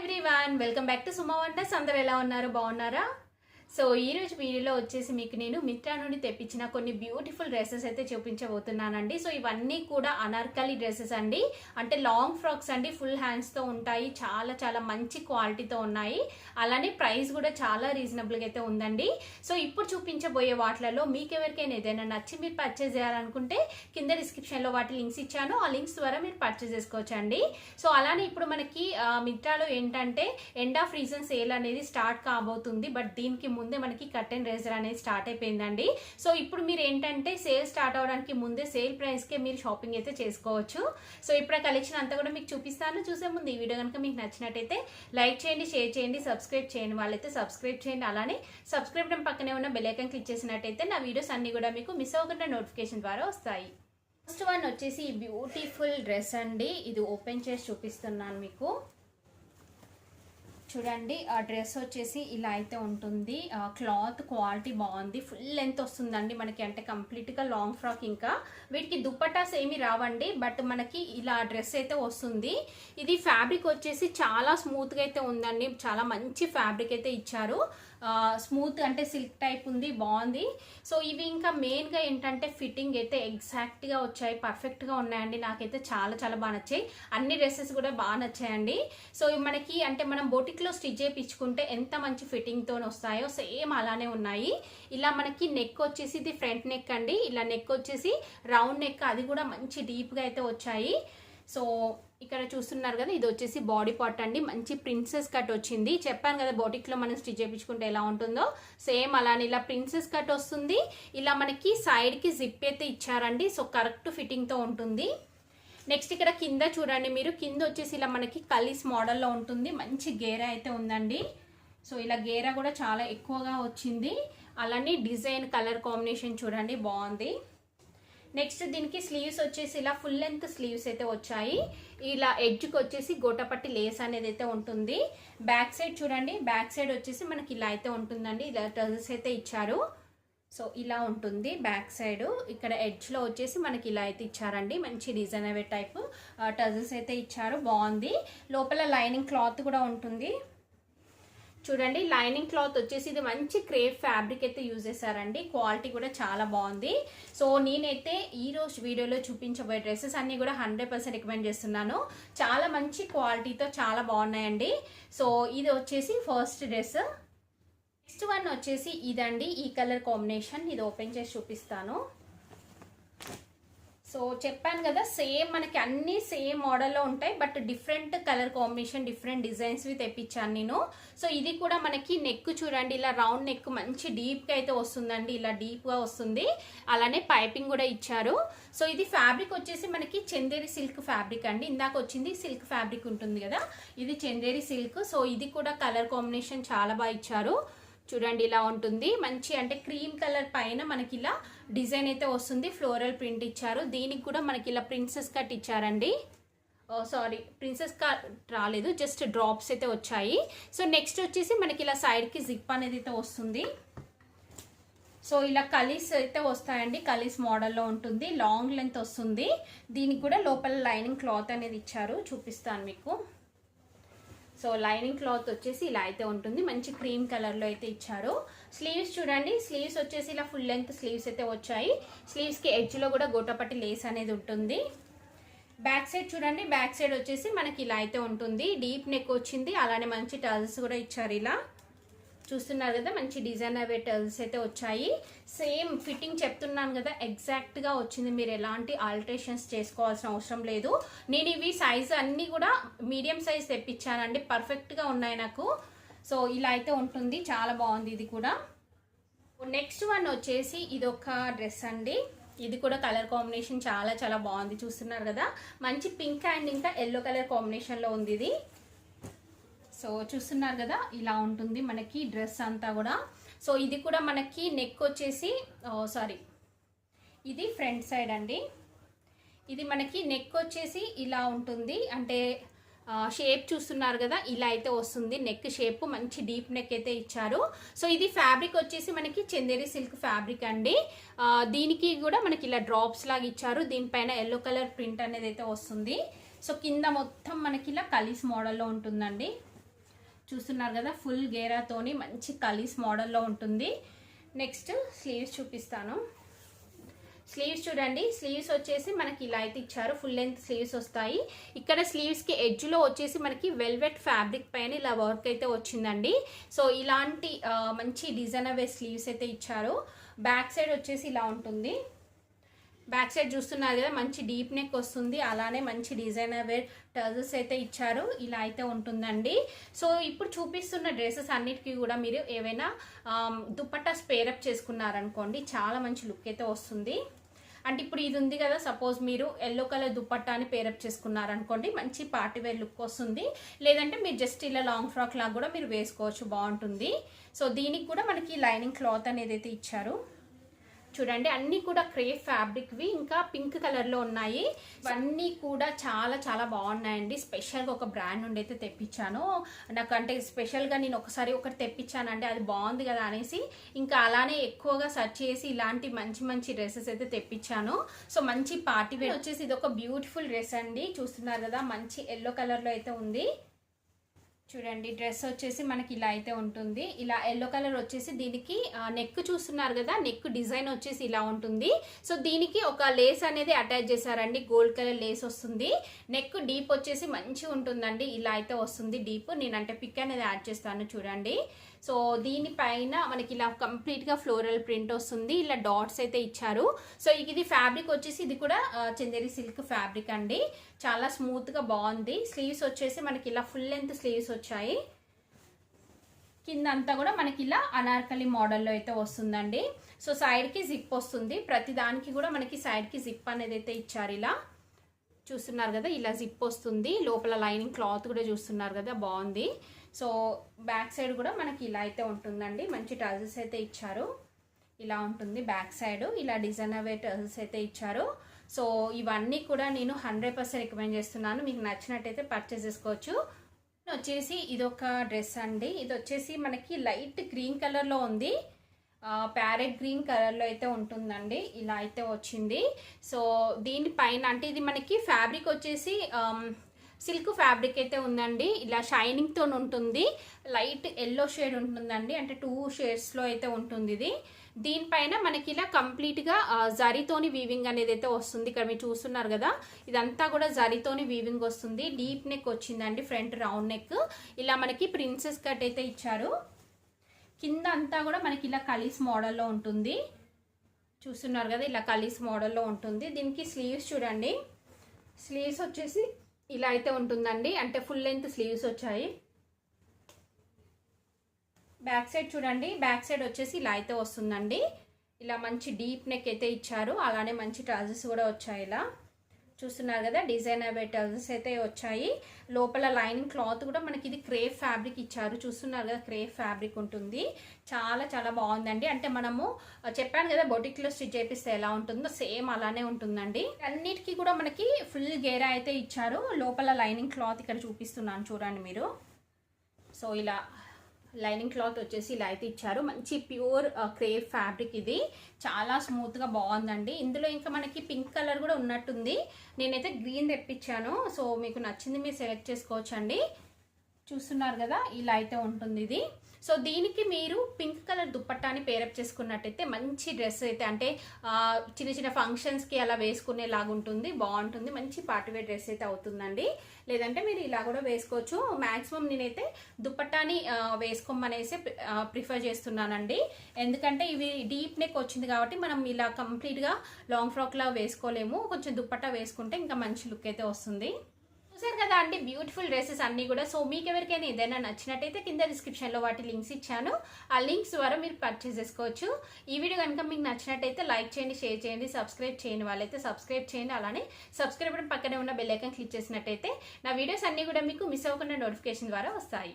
Everyone, welcome back to Suma wonders. అందరూ ఎలా ఉన్నారు? బాగున్నారా? సో ఈ రోజు వీడియోలో వచ్చేసి మీకు నేను మిత్రా నుండి తెప్పించిన కొన్ని బ్యూటిఫుల్ డ్రెస్సెస్ అయితే చూపించబోతున్నానండి. సో ఇవన్నీ కూడా అనార్కలి డ్రెస్సెస్ అండి, అంటే లాంగ్ ఫ్రాక్స్ అండి, ఫుల్ హ్యాండ్స్తో ఉంటాయి, చాలా చాలా మంచి క్వాలిటీతో ఉన్నాయి. అలానే ప్రైస్ కూడా చాలా రీజనబుల్గా అయితే ఉందండి. సో ఇప్పుడు చూపించబోయే వాటిలలో మీకు ఎవరికైనా ఏదైనా నచ్చి మీరు పర్చేస్ చేయాలనుకుంటే కింద డిస్క్రిప్షన్లో వాటి లింక్స్ ఇచ్చాను, ఆ లింక్స్ ద్వారా మీరు పర్చేస్ చేసుకోవచ్చు అండి. సో అలానే ఇప్పుడు మనకి మిత్రాలో ఏంటంటే ఎండ్ ఆఫ్ రీజన్ సేల్ అనేది స్టార్ట్ కాబోతుంది, బట్ దీనికి ముందే మనకి కర్టెన్ రేజర్ అనేది స్టార్ట్ అయిపోయిందండి. సో ఇప్పుడు మీరు ఏంటంటే సేల్ స్టార్ట్ అవడానికి ముందే సేల్ ప్రైస్కే మీరు షాపింగ్ అయితే చేసుకోవచ్చు. సో ఇప్పుడు ఆ కలెక్షన్ అంతా కూడా మీకు చూపిస్తాను. చూసే ముందు ఈ వీడియో కనుక మీకు నచ్చినట్టయితే లైక్ చేయండి, షేర్ చేయండి, సబ్స్క్రైబ్ చేయండి వాళ్ళైతే సబ్స్క్రైబ్ చేయండి. అలానే సబ్స్క్రైబ్ పక్కనే ఉన్న బెల్ ఐకాన్ క్లిక్ చేసినట్టయితే నా వీడియోస్ అన్ని కూడా మీకు మిస్ అవ్వకుండా నోటిఫికేషన్ ద్వారా వస్తాయి. ఫస్ట్ వన్ వచ్చేసి ఈ బ్యూటిఫుల్ డ్రెస్ అండి, ఇది ఓపెన్ చేసి చూపిస్తున్నాను మీకు. చూడండి, ఆ డ్రెస్ వచ్చేసి ఇలా అయితే ఉంటుంది. క్లాత్ క్వాలిటీ బాగుంది, ఫుల్ లెంత్ వస్తుందండి మనకి, అంటే కంప్లీట్గా లాంగ్ ఫ్రాక్. ఇంకా వీటికి దుప్పటాస్ ఏమి రావండి, బట్ మనకి ఇలా డ్రెస్ అయితే వస్తుంది. ఇది ఫ్యాబ్రిక్ వచ్చేసి చాలా స్మూత్గా అయితే ఉందండి, చాలా మంచి ఫ్యాబ్రిక్ అయితే ఇచ్చారు. స్మూత్ అంటే సిల్క్ టైప్ ఉంది, బాగుంది. సో ఇవి ఇంకా మెయిన్గా ఏంటంటే ఫిట్టింగ్ అయితే ఎగ్జాక్ట్గా వచ్చాయి, పర్ఫెక్ట్గా ఉన్నాయండి. నాకైతే చాలా చాలా బాగా నచ్చాయి, అన్ని డ్రెస్సెస్ కూడా బాగా నచ్చాయండి. సో మనకి అంటే మనం బోటిక్లో స్టిచ్ చేయించుకుంటే ఎంత మంచి ఫిట్టింగ్తో వస్తాయో సేమ్ అలానే ఉన్నాయి. ఇలా మనకి నెక్ వచ్చేసి ఇది ఫ్రంట్ నెక్ అండి, ఇలా నెక్ వచ్చేసి రౌండ్ నెక్, అది కూడా మంచి డీప్గా అయితే వచ్చాయి. సో ఇక్కడ చూస్తున్నారు కదా, ఇది వచ్చేసి బాడీ పార్ట్ అండి, మంచి ప్రిన్సెస్ కట్ వచ్చింది. చెప్పాను కదా బోటిక్లో మనం స్టిచ్ చేయించుకుంటే ఎలా ఉంటుందో సేమ్ అలానే ఇలా ప్రిన్సెస్ కట్ వస్తుంది. ఇలా మనకి సైడ్కి జిప్ అయితే ఇచ్చారండి, సో కరెక్ట్ ఫిట్టింగ్తో ఉంటుంది. నెక్స్ట్ ఇక్కడ కింద చూడండి మీరు, కింద వచ్చేసి ఇలా మనకి కలీస్ మోడల్లో ఉంటుంది, మంచి గేరా అయితే ఉందండి. సో ఇలా గేరా కూడా చాలా ఎక్కువగా వచ్చింది. అలానే డిజైన్ కలర్ కాంబినేషన్ చూడండి, బాగుంది. నెక్స్ట్ దీనికి స్లీవ్స్ వచ్చేసి ఇలా ఫుల్ లెంత్ స్లీవ్స్ అయితే వచ్చాయి. ఇలా ఎడ్జ్కి వచ్చేసి గోటపట్టి లేస్ అనేది అయితే ఉంటుంది. బ్యాక్ సైడ్ చూడండి, బ్యాక్ సైడ్ వచ్చేసి మనకి ఇలా అయితే ఉంటుందండి, ఇలా టజల్స్ అయితే ఇచ్చారు. సో ఇలా ఉంటుంది బ్యాక్ సైడ్. ఇక్కడ ఎడ్జ్లో వచ్చేసి మనకి ఇలా అయితే ఇచ్చారండి, మంచి డిజైనర్ టైప్ టజల్స్ అయితే ఇచ్చారు, బాగుంది. లోపల లైనింగ్ క్లాత్ కూడా ఉంటుంది. చూడండి, లైనింగ్ క్లాత్ వచ్చేసి ఇది మంచి క్రేప్ ఫ్యాబ్రిక్ అయితే యూజ్ చేశారండి, క్వాలిటీ కూడా చాలా బాగుంది. సో నేనైతే ఈ రోజు వీడియోలో చూపించబోయే డ్రెస్సెస్ అన్ని కూడా 100% రికమెండ్ చేస్తున్నాను, చాలా మంచి క్వాలిటీతో చాలా బాగున్నాయండి. సో ఇది వచ్చేసి ఫస్ట్ డ్రెస్. నెక్స్ట్ వన్ వచ్చేసి ఇదండి, ఈ కలర్ కాంబినేషన్, ఇది ఓపెన్ చేసి చూపిస్తాను. సో చెప్పాను కదా సేమ్ మనకి అన్ని సేమ్ మోడల్లో ఉంటాయి, but different colour combination, different డిజైన్స్వి తెప్పించాను నేను. సో ఇది కూడా మనకి నెక్ చూడండి, ఇలా రౌండ్ నెక్ మంచి డీప్గా అయితే వస్తుందండి, ఇలా డీప్గా వస్తుంది. అలానే పైపింగ్ కూడా ఇచ్చారు. సో ఇది ఫ్యాబ్రిక్ వచ్చేసి మనకి చందేరి సిల్క్ ఫ్యాబ్రిక్ అండి, ఇందాక వచ్చింది సిల్క్ ఫ్యాబ్రిక్ ఉంటుంది కదా, ఇది చందేరి సిల్క్. సో ఇది కూడా కలర్ కాంబినేషన్ చాలా బాగా ఇచ్చారు. చూడండి ఇలా ఉంటుంది, మంచి అంటే క్రీమ్ కలర్ పైన మనకి ఇలా డిజైన్ అయితే వస్తుంది, ఫ్లోరల్ ప్రింట్ ఇచ్చారు. దీనికి కూడా మనకి ఇలా ప్రిన్సెస్ కట్ ఇచ్చారండి, సారీ ప్రిన్సెస్ కట్ రాలేదు, జస్ట్ డ్రాప్స్ అయితే వచ్చాయి. సో నెక్స్ట్ వచ్చేసి మనకి ఇలా సైడ్కి జిప్ అనేది అయితే వస్తుంది. సో ఇలా కలీస్ అయితే వస్తాయండి, కలీస్ మోడల్లో ఉంటుంది, లాంగ్ లెంత్ వస్తుంది. దీనికి కూడా లోపల లైనింగ్ క్లాత్ అనేది ఇచ్చారు, చూపిస్తాను మీకు. సో లైనింగ్ క్లాత్ వచ్చేసి ఇలా అయితే ఉంటుంది, మంచి క్రీమ్ కలర్లో అయితే ఇచ్చారు. స్లీవ్స్ చూడండి, స్లీవ్స్ వచ్చేసి ఇలా ఫుల్ లెంత్ స్లీవ్స్ అయితే వచ్చాయి. స్లీవ్స్కి ఎడ్జ్లో కూడా గోటపట్టి లేస్ అనేది ఉంటుంది. బ్యాక్ సైడ్ చూడండి, బ్యాక్ సైడ్ వచ్చేసి మనకి ఇలా అయితే ఉంటుంది, డీప్ నెక్ వచ్చింది. అలానే మంచి టజల్స్ కూడా ఇచ్చారు, ఇలా చూస్తున్నారు కదా, మంచి డిజైనర్ టజల్స్ అయితే వచ్చాయి. సేమ్ ఫిట్టింగ్ చెప్తున్నాను కదా, ఎగ్జాక్ట్గా వచ్చింది, మీరు ఎలాంటి ఆల్టరేషన్స్ చేసుకోవాల్సిన అవసరం లేదు. నేను ఇవి సైజు అన్నీ కూడా మీడియం సైజ్ తెప్పించానండి, పర్ఫెక్ట్గా ఉన్నాయి నాకు. సో ఇలా అయితే ఉంటుంది, చాలా బాగుంది ఇది కూడా. నెక్స్ట్ వన్ వచ్చేసి ఇదొక డ్రెస్ అండి, ఇది కూడా కలర్ కాంబినేషన్ చాలా చాలా బాగుంది. చూస్తున్నారు కదా, మంచి పింక్ అండ్ ఇంకా ఎల్లో కలర్ కాంబినేషన్లో ఉంది ఇది. సో చూస్తున్నారు కదా, ఇలా ఉంటుంది మనకి డ్రెస్ అంతా కూడా. సో ఇది కూడా మనకి నెక్ వచ్చేసి సారీ ఇది ఫ్రంట్ సైడ్ అండి, ఇది మనకి నెక్ వచ్చేసి ఇలా ఉంటుంది, అంటే షేప్ చూస్తున్నారు కదా, ఇలా అయితే వస్తుంది నెక్ షేప్, మంచి డీప్ నెక్ అయితే ఇచ్చారు. సో ఇది ఫ్యాబ్రిక్ వచ్చేసి మనకి చందేరి సిల్క్ ఫ్యాబ్రిక్ అండి. దీనికి కూడా మనకి ఇలా డ్రాప్స్ లాగా ఇచ్చారు, దీనిపైన ఎల్లో కలర్ ప్రింట్ అనేది అయితే వస్తుంది. సో కింద మొత్తం మనకి ఇలా కలీస్ మోడల్లో ఉంటుందండి. చూస్తున్నారు కదా, ఫుల్ గేరాతోని మంచి కలీస్ మోడల్లో ఉంటుంది. నెక్స్ట్ స్లీవ్స్ చూపిస్తాను. స్లీవ్స్ చూడండి, స్లీవ్స్ వచ్చేసి మనకి ఇలా అయితే ఇచ్చారు, ఫుల్ లెంత్ స్లీవ్స్ వస్తాయి. ఇక్కడ స్లీవ్స్కి ఎడ్జ్లో వచ్చేసి మనకి వెల్వెట్ ఫ్యాబ్రిక్ పైన ఇలా వర్క్ అయితే వచ్చిందండి. సో ఇలాంటి మంచి డిజైనర్ వేర్ స్లీవ్స్ అయితే ఇచ్చారు. బ్యాక్ సైడ్ వచ్చేసి ఇలా ఉంటుంది. బ్యాక్ సైడ్ చూస్తున్నారు కదా, మంచి డీప్ నెక్ వస్తుంది, అలానే మంచి డిజైనర్ వేర్ టర్జల్స్ అయితే ఇచ్చారు. ఇలా అయితే ఉంటుందండి. సో ఇప్పుడు చూపిస్తున్న డ్రెస్సెస్ అన్నిటికీ కూడా మీరు ఏవైనా దుపట్టాస్ పేరప్ చేసుకున్నారనుకోండి, చాలా మంచి లుక్ అయితే వస్తుంది. అంటే ఇప్పుడు ఇది ఉంది కదా, సపోజ్ మీరు ఎల్లో కలర్ దుపట్టాని పేరప్ చేసుకున్నారనుకోండి, మంచి పార్టీ వేర్ లుక్ వస్తుంది. లేదంటే మీరు జస్ట్ ఇలా లాంగ్ ఫ్రాక్ లాగా కూడా మీరు వేసుకోవచ్చు, బాగుంటుంది. సో దీనికి కూడా మనకి లైనింగ్ క్లాత్ అనేది అయితే ఇచ్చారు. చూడండి, అన్నీ కూడా క్రేప్ ఫ్యాబ్రిక్వి, ఇంకా పింక్ కలర్లో ఉన్నాయి. ఇవన్నీ కూడా చాలా చాలా బాగున్నాయండి. స్పెషల్గా ఒక బ్రాండ్ నుండి అయితే తెప్పించాను. నాకు అంటే స్పెషల్గా నేను ఒకటి తెప్పించానంటే అది బాగుంది కదా అనేసి ఇంకా అలానే ఎక్కువగా సెర్చ్ చేసి ఇలాంటి మంచి మంచి డ్రెస్సెస్ అయితే తెప్పించాను. సో మంచి పార్టీ వేర్ వచ్చేసి ఇది ఒక బ్యూటిఫుల్ డ్రెస్ అండి. చూస్తున్నారు కదా, మంచి ఎల్లో కలర్లో అయితే ఉంది. చూడండి, డ్రెస్ వచ్చేసి మనకి ఇలా అయితే ఉంటుంది. ఇలా ఎల్లో కలర్ వచ్చేసి దీనికి నెక్ చూస్తున్నారు కదా, నెక్ డిజైన్ వచ్చేసి ఇలా ఉంటుంది. సో దీనికి ఒక లేస్ అనేది అటాచ్ చేశారండి, గోల్డ్ కలర్ లేస్ వస్తుంది. నెక్ డీప్ వచ్చేసి మంచిగా ఉంటుందండి, ఇలా అయితే వస్తుంది డీప్. నేనంటే పిక్ అనేది యాడ్ చేస్తాను చూడండి. సో దీనిపైన మనకి ఇలా కంప్లీట్గా ఫ్లోరల్ ప్రింట్ వస్తుంది, ఇలా డాట్స్ అయితే ఇచ్చారు. సో ఇది ఫ్యాబ్రిక్ వచ్చేసి ఇది కూడా చందేరి సిల్క్ ఫ్యాబ్రిక్ అండి, చాలా స్మూత్గా బాగుంది. స్లీవ్స్ వచ్చేసి మనకి ఇలా ఫుల్ లెంత్ స్లీవ్స్ వచ్చాయి. కింద అంతా కూడా మనకి ఇలా అనార్కలి మోడల్లో అయితే వస్తుందండి. సో సైడ్కి జిప్ వస్తుంది, ప్రతి దానికి కూడా మనకి సైడ్కి జిప్ అనేది అయితే ఇచ్చారు. ఇలా చూస్తున్నారు కదా, ఇలా జిప్ వస్తుంది. లోపల లైనింగ్ క్లాత్ కూడా చూస్తున్నారు కదా, బాగుంది. సో బ్యాక్ సైడ్ కూడా మనకి ఇలా అయితే ఉంటుందండి, మంచి టర్జల్స్ అయితే ఇచ్చారు. ఇలా ఉంటుంది బ్యాక్ సైడ్, ఇలా డిజైనర్ వేర్ టర్జల్స్ అయితే ఇచ్చారు. సో ఇవన్నీ కూడా నేను 100% రికమెండ్ చేస్తున్నాను. మీకు నచ్చినట్టయితే పర్చేస్ చేసుకోవచ్చు. వచ్చేసి ఇదొక డ్రెస్ అండి, ఇది వచ్చేసి మనకి లైట్ గ్రీన్ కలర్లో ఉంది, ప్యారెట్ గ్రీన్ కలర్లో అయితే ఉంటుందండి. ఇలా అయితే వచ్చింది. సో దీనిపైన అంటే ఇది మనకి ఫ్యాబ్రిక్ వచ్చేసి సిల్క్ ఫ్యాబ్రిక్ అయితే ఉందండి, ఇలా షైనింగ్తో ఉంటుంది. లైట్ ఎల్లో షేడ్ ఉంటుందండి, అంటే 2 షేడ్స్లో అయితే ఉంటుంది ఇది. దీనిపైన మనకి ఇలా కంప్లీట్గా జరీతోని వీవింగ్ అనేది అయితే వస్తుంది. ఇక్కడ మీరు చూస్తున్నారు కదా, ఇదంతా కూడా జరీతోని వీవింగ్ వస్తుంది. డీప్ నెక్ వచ్చిందండి, ఫ్రంట్ రౌండ్ నెక్. ఇలా మనకి ప్రిన్సెస్ కట్ అయితే ఇచ్చారు. కింద అంతా కూడా మనకి ఇలా కలీస్ మోడల్లో ఉంటుంది. చూస్తున్నారు కదా, ఇలా కలీస్ మోడల్లో ఉంటుంది. దీనికి స్లీవ్స్ చూడండి, స్లీవ్స్ వచ్చేసి ఇలా అయితే ఉంటుందండి, అంటే ఫుల్ లెంత్ స్లీవ్స్ వచ్చాయి. బ్యాక్ సైడ్ చూడండి, బ్యాక్ సైడ్ వచ్చేసి ఇలా అయితే వస్తుందండి. ఇలా మంచి డీప్ నెక్ అయితే ఇచ్చారు, అలానే మంచి ట్రౌజర్స్ కూడా వచ్చాయి. ఇలా చూస్తున్నారు కదా, డిజైనర్ వేర్ ట్రౌజర్స్ అయితే వచ్చాయి. లోపల లైనింగ్ క్లాత్ కూడా మనకి ఇది క్రేప్ ఫ్యాబ్రిక్ ఇచ్చారు. చూస్తున్నారు కదా, క్రేప్ ఫ్యాబ్రిక్ ఉంటుంది. చాలా చాలా బాగుందండి. అంటే మనము చెప్పాను కదా, బొటిక్లో స్టిచ్ చేపిస్తే ఎలా ఉంటుందో సేమ్ అలానే ఉంటుందండి. అన్నిటికీ కూడా మనకి ఫుల్ గేరా అయితే ఇచ్చారు. లోపల లైనింగ్ క్లాత్ ఇక్కడ చూపిస్తున్నాను చూడండి మీరు. సో ఇలా లైనింగ్ క్లాత్ వచ్చేసి ఇలా అయితే ఇచ్చారు. మంచి ప్యూర్ క్రేప్ ఫ్యాబ్రిక్, ఇది చాలా స్మూత్గా బాగుందండి. ఇందులో ఇంకా మనకి పింక్ కలర్ కూడా ఉన్నట్టుంది, నేనైతే గ్రీన్ తెప్పించాను. సో మీకు నచ్చింది మీరు సెలెక్ట్ చేసుకోవచ్చు అండి. చూస్తున్నారు కదా, ఇలా అయితే ఉంటుంది ఇది. సో దీనికి మీరు పింక్ కలర్ దుప్పట్టాని పేరప్ చేసుకున్నట్టయితే మంచి డ్రెస్ అయితే, అంటే చిన్న చిన్న ఫంక్షన్స్కి అలా వేసుకునేలాగా ఉంటుంది, బాగుంటుంది. మంచి పార్టీవేర్ డ్రెస్ అయితే అవుతుందండి. లేదంటే మీరు ఇలా కూడా వేసుకోవచ్చు. మ్యాక్సిమం నేనైతే దుప్పట్టాని వేసుకోమనేసి ప్రిఫర్ చేస్తున్నానండి. ఎందుకంటే ఇవి డీప్ నెక్ వచ్చింది కాబట్టి మనం ఇలా కంప్లీట్గా లాంగ్ ఫ్రాక్లా వేసుకోలేము. కొంచెం దుప్పట్టా వేసుకుంటే ఇంకా మంచి లుక్ అయితే వస్తుంది. చూసారు కదా అండి, బ్యూటిఫుల్ డ్రెస్సెస్ అన్నీ కూడా. సో మీకు ఎవరికైనా ఏదైనా నచ్చినట్టయితే కింద డిస్క్రిప్షన్లో వాటి లింక్స్ ఇచ్చాను, ఆ లింక్స్ ద్వారా మీరు పర్చేస్ చేసుకోవచ్చు. ఈ వీడియో కనుక మీకు నచ్చినట్టయితే లైక్ చేయండి, షేర్ చేయండి, సబ్స్క్రైబ్ చేయని వాళ్ళైతే సబ్స్క్రైబ్ చేయండి. అలానే సబ్స్క్రైబ్ పక్కనే ఉన్న బెల్ ఐకాన్ క్లిక్ చేసినట్టయితే నా వీడియోస్ అన్నీ కూడా మీకు మిస్ అవ్వకుండా నోటిఫికేషన్ ద్వారా వస్తాయి.